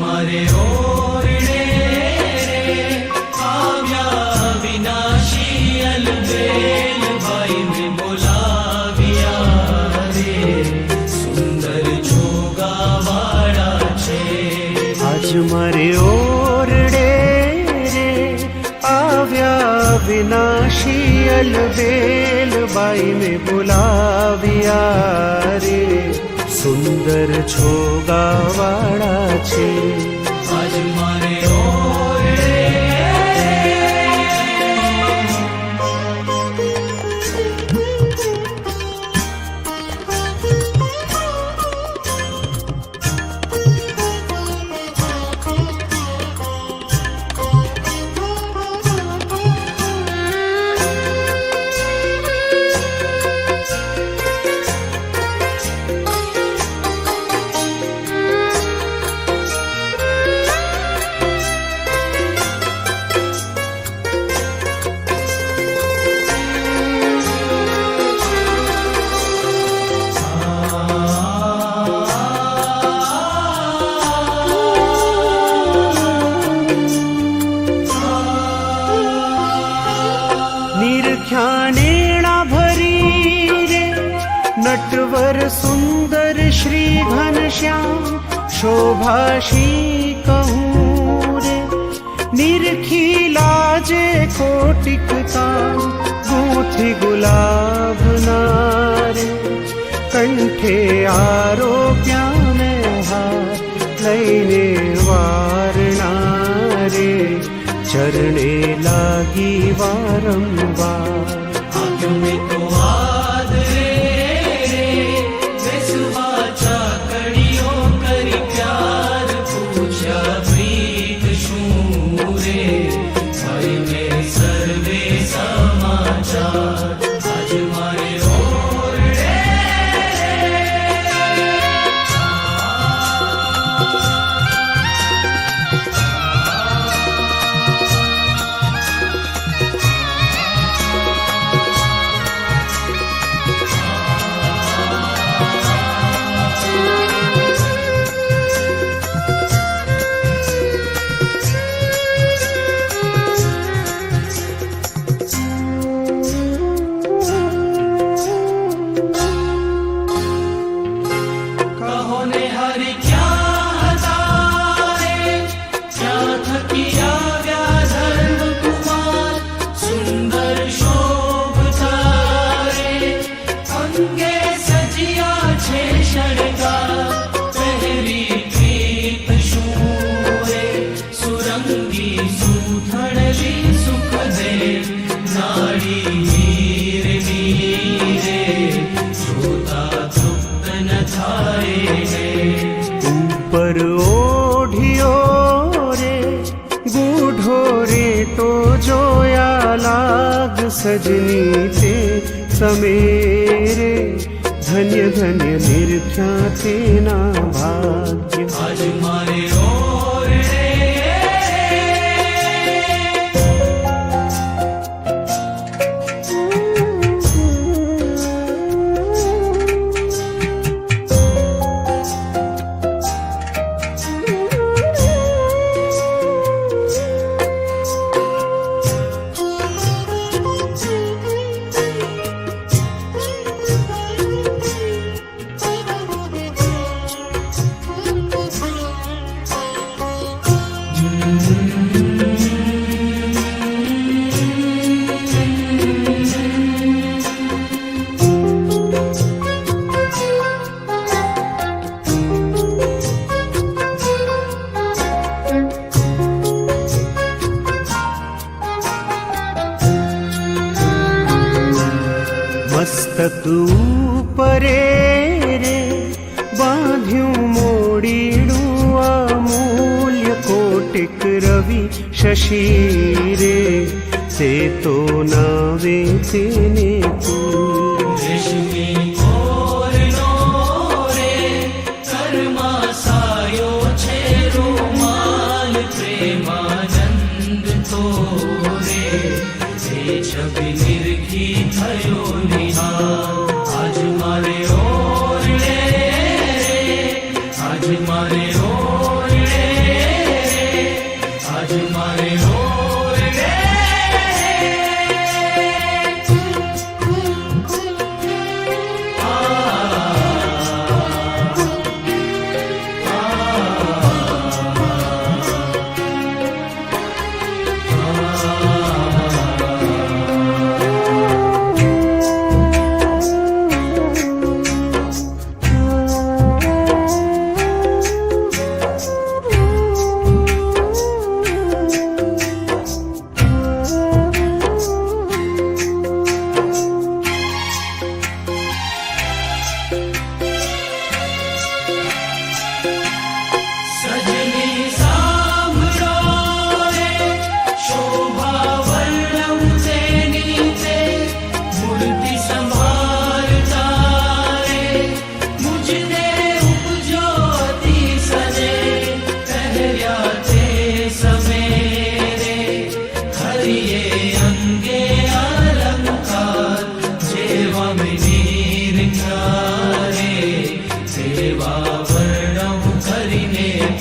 મારે ઓરડે રે આવ્યા વિનાશી અલબેલ ભાઈ મેં બોલાવ્યા રે સુંદર જોગાવાળા છે આજ મારે ઓરડે રે આવ્યા વિનાશી અલબેલ બાઈ મેં બોલાવ્યા રે સુંદર છોગાવાળા છે આજ મારે ઓરડે નિરખ્યાનેણા ભરી રે નટવર સુંદર શ્રી ઘનશ્યામ શોભાશી કહું રે નિરખી લાજે કોટિક કામ ગૂંથી ગુલાબના રે કંઠે આરોપ્યા મેં હાર લઈને વારણા રે ચરણે લાગી વારંવાર આંખોं તો આદરે રે બેસવા ચાકડીઓ કરી પ્યાર પૂછ્યા પ્રીત શું રે ભાઈ મેં સર્વે સમાચાર આજ મારે ઓરડે ઉપર ઓઢિયો રે ગૂઢો રે તો જોયા લાગ સજની તે સમેરે ધન્ય ધન્ય નિરખ્યા તેના ભાગ્ય આજ મારે ઓરડે મસ્તક ઉપરે રે બાંધ્યું મોડીડું અમૂલ્ય કોટિક રવિ શશી રે તે તો નાવે તેને રેશમી ઓરનો રે કર્મા સાયો છે રૂમાલ પ્રેમાનંદ તો રે તે છબી નિરખી થયો નિહાર આજ મારે ઓરડે આજ મારે ઓરડે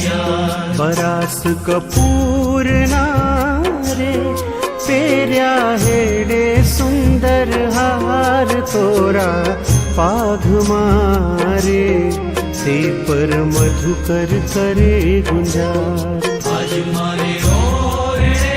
प्यार बरास कपूर नारे पेर्या हेडे सुंदर हार तोरा पाघ मारे ते पर मधुकर करे गुंजार आज मारे ओरडे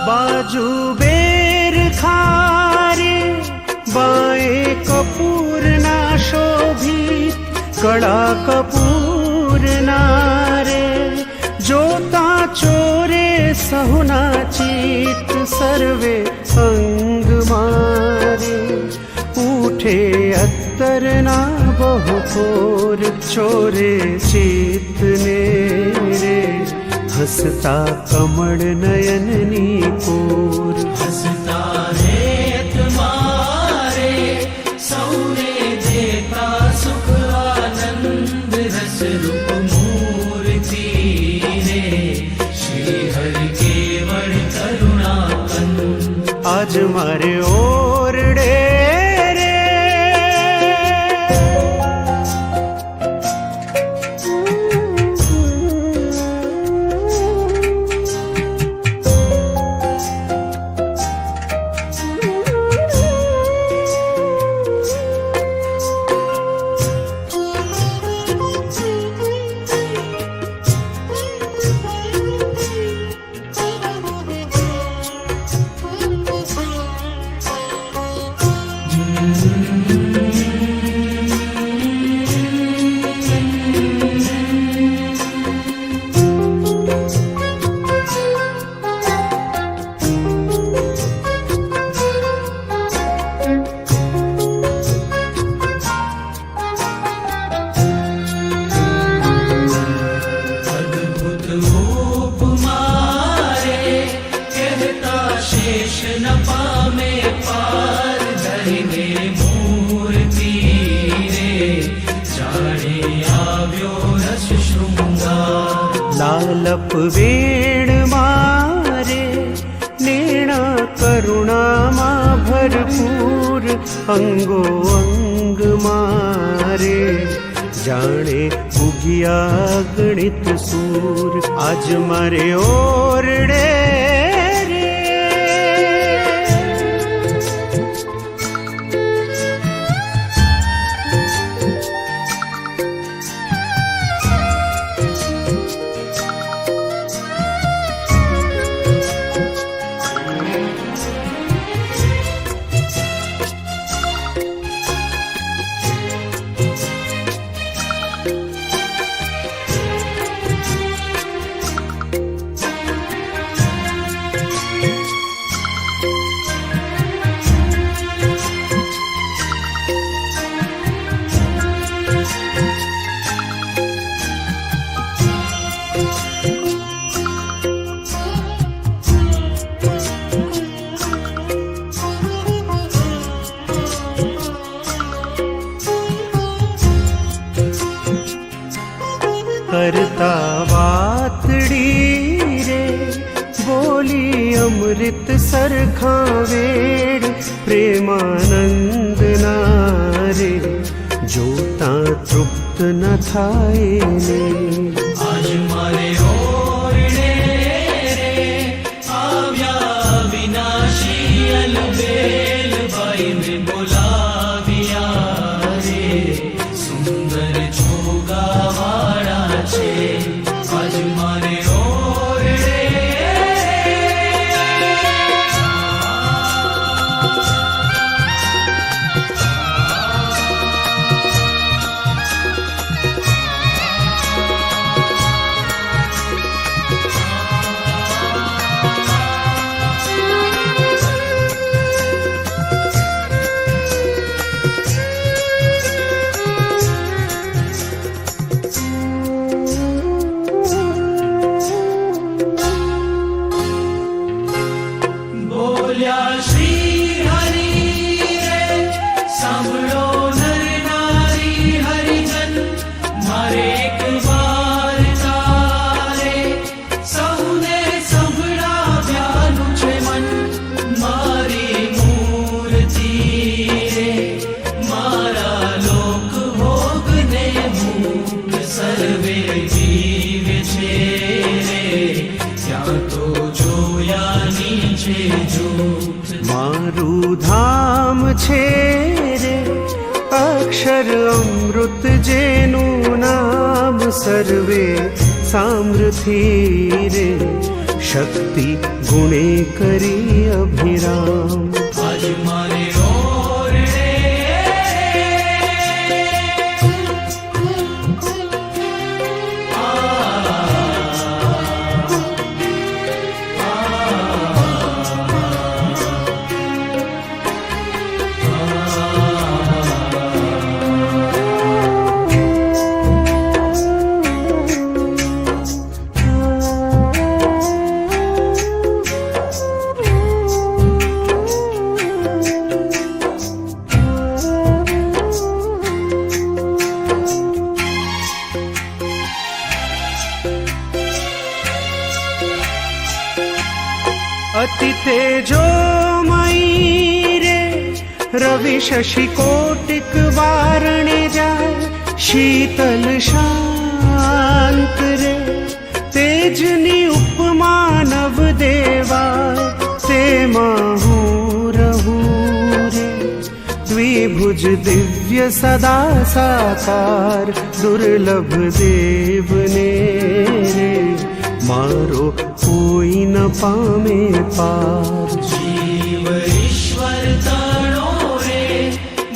बाजू बेर खारे बाएं कपूर ना शोभित कड़ा कपूर नारे जोता चोरे सहुना चित सर्वे अंग मारे उठे अत्तर ना बहुकोर चोरे चित ने रे हसता कमल नयननी कोर हसता रेत मारे सौने देता सुख आनंद रस रूप मूर्ति रे श्री हरि केवल करुणा कंद आज मारे ओरडे रे अद्भुत रूप मारे कहता शेष न पामे पार धरिने मूर्ति रे जाने आव्यो रस शृंगार लालप वेण मारे नेणा करुणा मा भरपूर अंगो अंग मारे जाने उगिया गणित सूर आज मारे ओरडे रे करता वातड़ी रे बोली अमृत सरखा वेड़ प्रेमानंद नारे जोता तृप्त न थाए ने आज मारे ओरडे रे आव्या विनाशी अलबेल बाई में बोलाविया रे सुंदर जोगा वाड़ा छे आज मारे ओरडे અમૃત જેનું નામ સર્વે સામ્રથી રે શક્તિ ગુણે કરી અભિરામ આજ મારે ઓરડે अति तेजोमयी रे रवि शशि कोटिक वारणे जाय शीतल शांत रे तेजनी उपमा नव देवा तेમાં હું રહું રે દ્વિભુજ દિવ્ય સદા સાકાર દુર્લભ દેવને રે મારો કોઈ ન પામે પાર જીવ ઈશ્વર તણો રે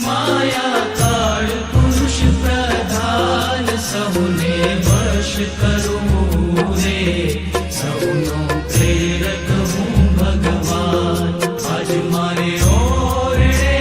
માયા કાળ પુરુષ પ્રધાન સૌને વશ કરું રે સૌનો પ્રેરક હું ભગવાન આજ મારે ઓરડે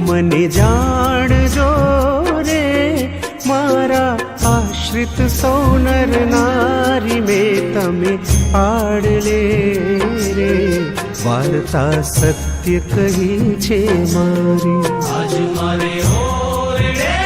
મને જાણજો રે મારા આશ્રિત સૌ નર નારી મેં તમે પાડલે રે વાર્તા સત્ય કહી છે મારી આજ મારે ઓરડે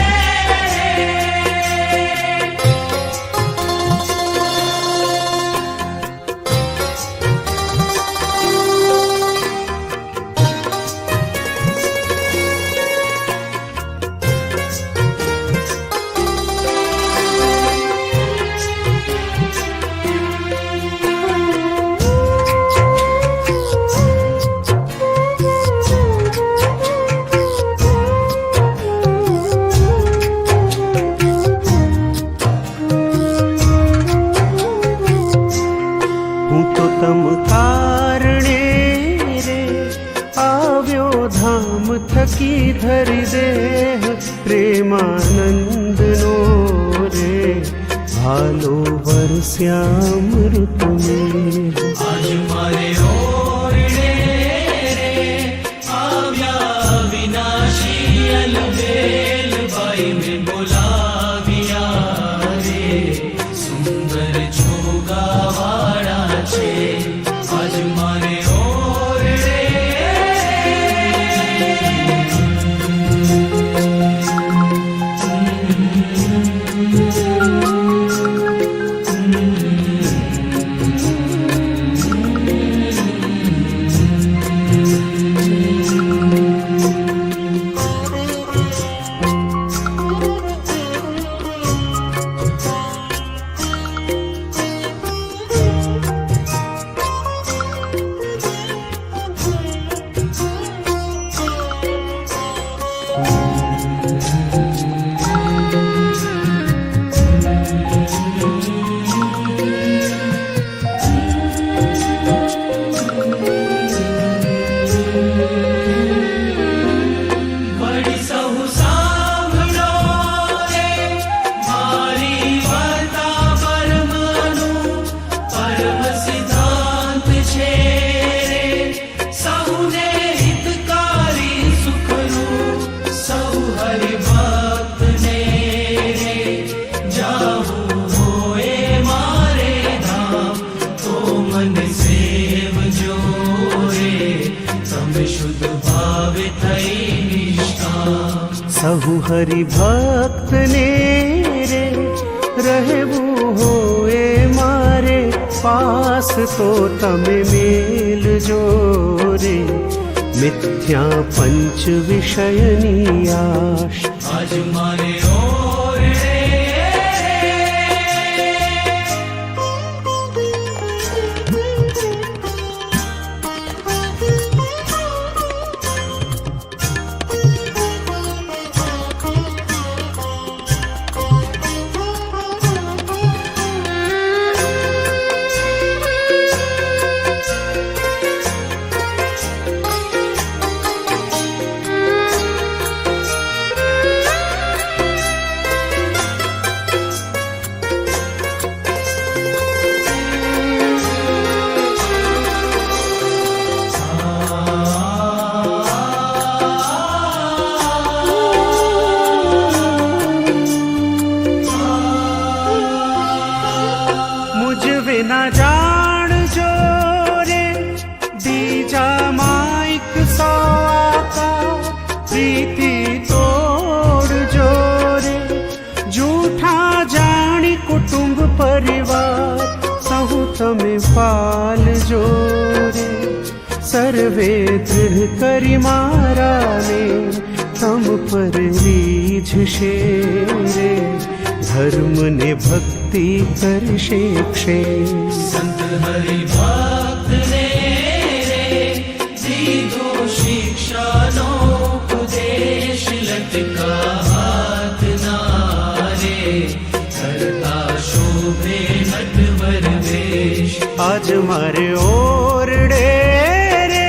થકી ધરી દેહ પ્રેમાનંદનો રે ભાલો વરસ્યામૃત મેં આજ મારે ઓરડે રે આવ્યા વિનાશી અલબેલ ભાઈ મેં બોલાવ્યા રે સુંદર છોગાવાળા છે આજ મારે ઓરડે સુખ सहु हरि भक्त ने रे રહેવું હોય મારે પાસ તો તમે મેલજો રે મિથ્યા પંચ વિષયની આશ આજ મારે ઓરડે ના જાણજો રે બીજા માઈક સોકા પ્રીતિ તોડજો રે જૂઠા જાણી કુટુંબ પરિવાર સહુ તમે પાલજો રે સર્વે દૃઢ કરી મારાને તમ પર રીઝશે રે ધર્મ ને ભક્તિ કરશે ક્ષે સંત હરિ ભક્ત ને રે દીધો શિક્ષાનો ઉપદેશ લટકા હાથ ના રે કરતા શોભે નટવર વેશ આજ મારે ઓરડે રે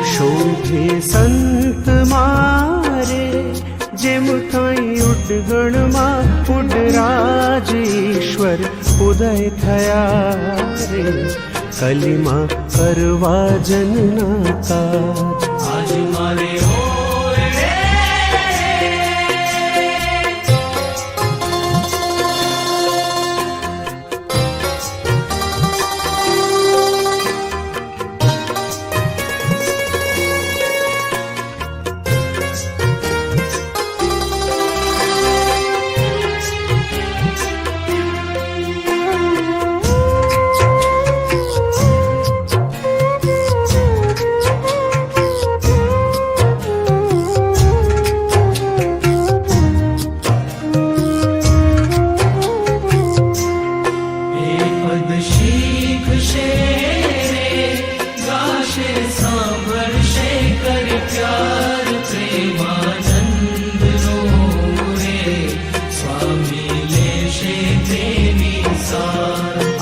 શોભે સંત મારે જેમ કઈ ઉડગણમાં ઉડરાજ ઈશ્વર ઉદય થયા રે કલીમાં કરવા જનના કાજ આજ મારે ઓરડે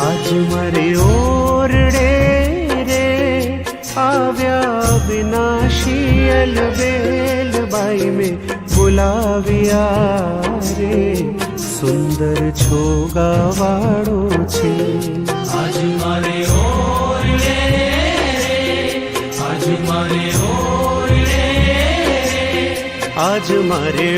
આજ મારે ઓરડે રે આવ્યા વિનાશી અલબેલ બાઈ મેં બોલાવ્યા રે સુંદર છોગાવાળો છે આજ મારે ઓરડે આજ મારે